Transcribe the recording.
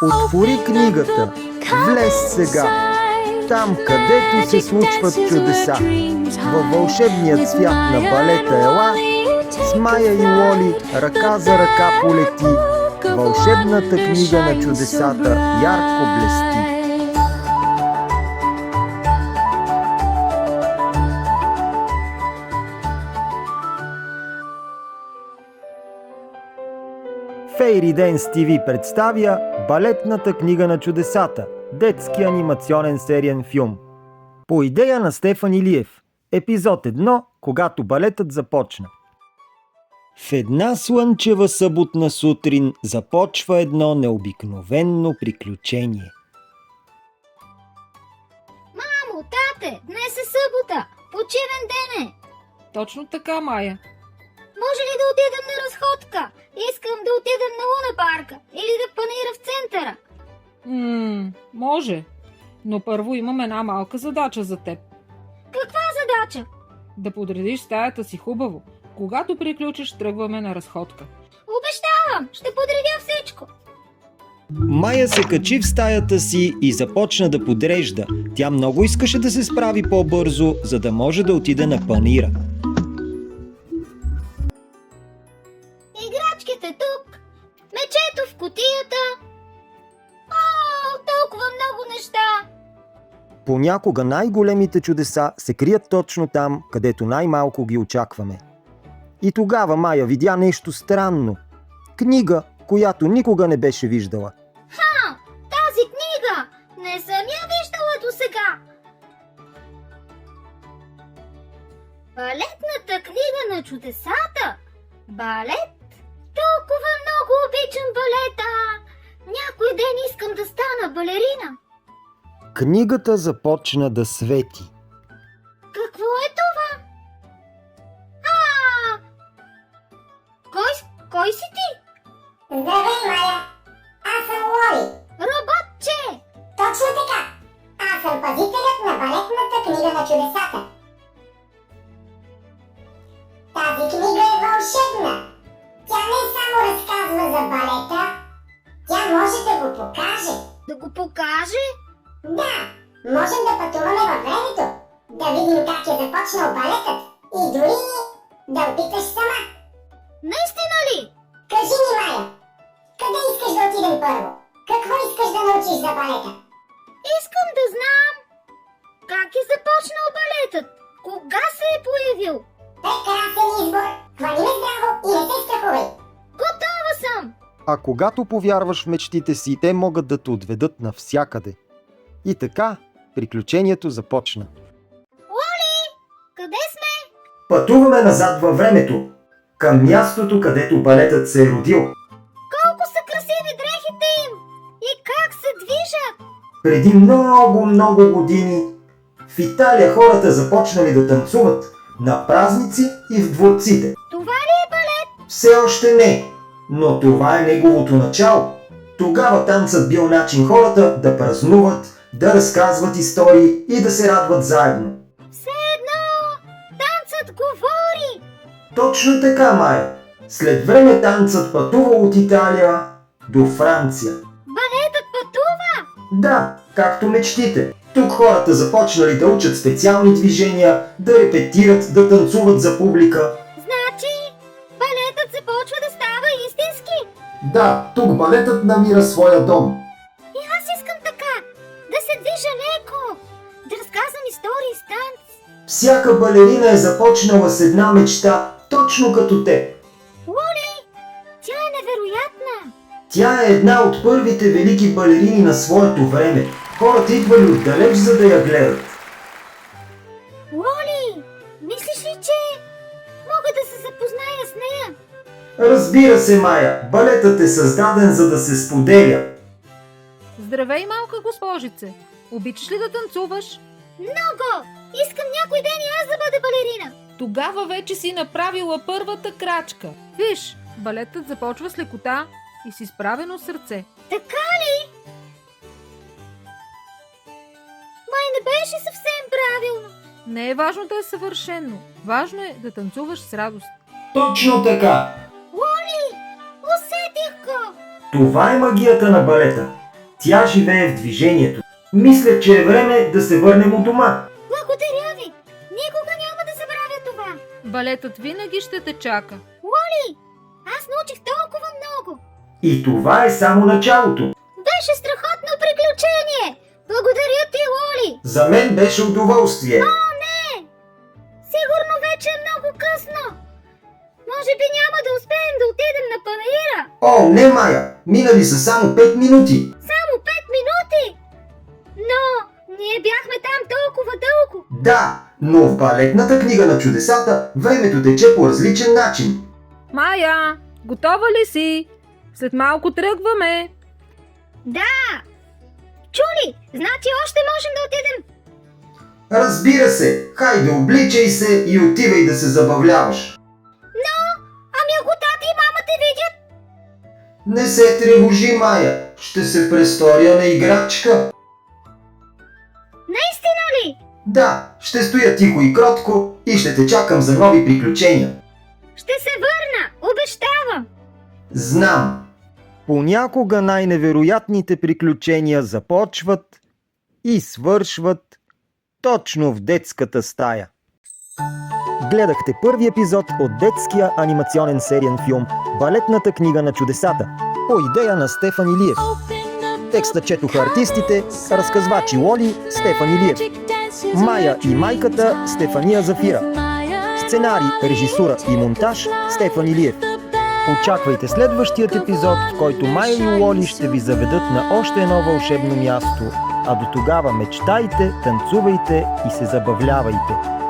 Отвори книгата, влез сега, там където се случват чудеса. Във вълшебният свят на балета ела, с Мая и Лоли ръка за ръка полети. Вълшебната книга на чудесата ярко блести. Fairy Dance TV представя Балетната книга на чудесата, детски анимационен сериен филм. По идея на Стефан Илиев. Епизод 1, когато балетът започна. В една слънчева съботна сутрин започва едно необикновенно приключение. Мамо, тате, днес е събота, почивен ден е. Точно така, Майя. Може ли да отидем на разходка? Искам да отидем на Луна парка или да панира в центъра. Може. Но първо имам една малка задача за теб. Каква задача? Да подредиш стаята си хубаво. Когато приключиш, тръгваме на разходка. Обещавам, ще подредя всичко. Майя се качи в стаята си и започна да подрежда. Тя много искаше да се справи по-бързо, за да може да отиде на панира. Играчките тук, мечето в кутията. О, толкова много неща. Понякога най-големите чудеса се крият точно там, където най-малко ги очакваме. И тогава Майя видя нещо странно. Книга, която никога не беше виждала. Тази книга не съм я виждала до сега. Балетната книга на чудесата. Балет? Толкова много обичам балета. Някой ден искам да стана балерина. Книгата започна да свети. Какво е това? Кой си ти? Здравей, Майя! Аз съм Лоли. Роботче! Точно така! Аз съм пазителят на балетната книга на чудесата. Тази книга е вълшебна. Тя не само разказва за балета, тя може да го покаже. Да го покаже? Да, можем да пътуваме във времето, да видим как е започнал балетът и дори да опиташ сама. Наистина ли? Кажи ми, Майя, къде искаш да отидем първо? Какво искаш да научиш за балета? Искам да знам как е започнал балетът. Кога се е появил? Прекрасен избор! Хвани ме здраво и не се страхувай! Готова съм! А когато повярваш в мечтите си, те могат да те отведат навсякъде. И така, приключението започна. Лоли! Къде сме? Пътуваме назад във времето, към мястото, където балетът се е родил. Колко са красиви дрехите им! И как се движат! Преди много години в Италия хората започнали да танцуват на празници и в дворците. Това ли е балет? Все още не, но това е неговото начало. Тогава танцът бил начин хората да празнуват, да разказват истории и да се радват заедно. Все едно танцът говори! Точно така, Майя. След време танцът пътува от Италия до Франция. Балетът пътува! Да, както мечтите. Тук хората започнали да учат специални движения, да репетират, да танцуват за публика. Значи, балетът започва да става истински. Да, тук балетът намира своя дом. И аз искам така, да се движа леко, да разказвам истории с танц. Всяка балерина е започнала с една мечта, точно като теб. Лоли, тя е невероятна. Тя е една от първите велики балерини на своето време. Хората идвали отдалеч, за да я гледат. Лоли, мислиш ли, че мога да се запозная с нея? Разбира се, Майя, балетът е създаден, за да се споделя. Здравей, малка госпожице! Обичаш ли да танцуваш? Много! Искам някой ден и аз да бъда балерина. Тогава вече си направила първата крачка. Виж, балетът започва с лекота и с изправено сърце. Така ли? Май не беше съвсем правилно. Не е важно да е съвършено. Важно е да танцуваш с радост. Точно така. Лоли, усетих го. Това е магията на балета. Тя живее в движението. Мисля, че е време да се върнем у дома. Благодаря ви! Никога няма да забравя това! Балетът винаги ще те чака. Уоли! Аз научих толкова много! И това е само началото. Беше страхотно приключение! Благодаря ти, Уоли! За мен беше удоволствие. Не! Сигурно вече е много късно! Може би няма да успеем да отидем на панаира! О, не, Майя! Минали са само 5 минути. Само 5 минути! Но ние бяхме там толкова дълго! Да, но в балетната книга на чудесата времето тече по различен начин. Майя, готова ли си? След малко тръгваме. Да! Чули? Значи още можем да отидем! Разбира се, хайде обличай се и отивай да се забавляваш. Ами ако тата и мама те видят? Не се тревожи, Майя, ще се престоря на играчка. Наистина ли? Да, ще стоя тихо и кротко и ще те чакам за нови приключения. Ще се върна! Обещавам! Знам. Понякога най-невероятните приключения започват и свършват точно в детската стая. Гледахте първи епизод от детския анимационен сериен филм "Балетната книга на чудесата" по идея на Стефан Илиев. Текста четоха артистите, разказвачи Уоли, Стефан Илиев, Майя и майката Стефания Зафира, сценарий, режисура и монтаж Стефан Илиев. Очаквайте следващият епизод, в който Майя и Уоли ще ви заведат на още едно вълшебно място, а до тогава мечтайте, танцувайте и се забавлявайте.